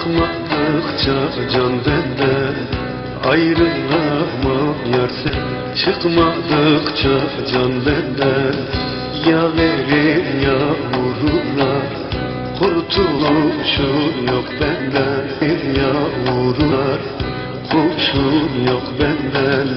Çıkmadıkça can benden, ayrılamam yar sen. Çıkmadıkça can benden, yaverim yağmuruna, kurtuluşun yok benden. Yağmurlar, kuşun yok benden.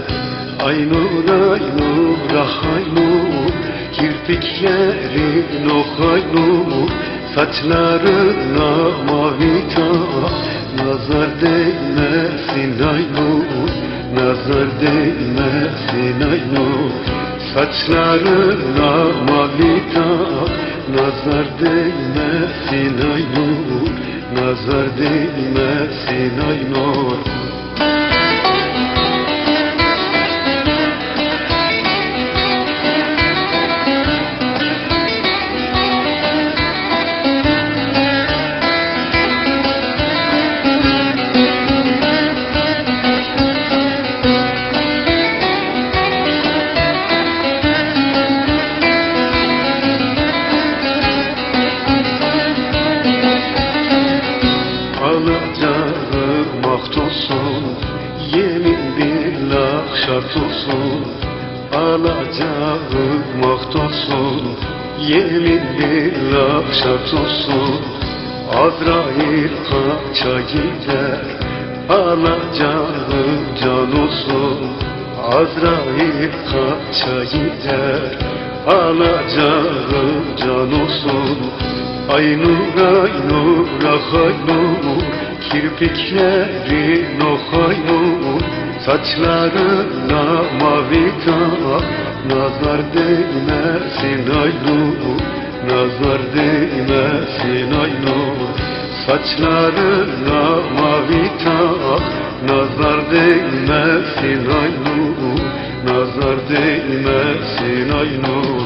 Aynur aynur ah aynur, kirpiklerin ok aynur, saçlarına mavi tak, nazar değmesin aynur, nazar değmesin aynur. Saçlarına mavi tak, nazar değmesin aynur, nazar değmesin aynur. Alacağım aht olsun, yemin billah şart olsun. Alacağım aht olsun, yemin billah şart olsun. Azrail kaça gider, alacağım can olsun. Azrail kaça gider, alacağım can olsun. Aynur aynur ah aynur, kirpiklerin ok aynur, saçlarına mavi tak, nazar değmesin aynur, nazar değmesin aynur. Saçlarına mavi tak, nazar değmesin aynur, nazar değmesin aynur.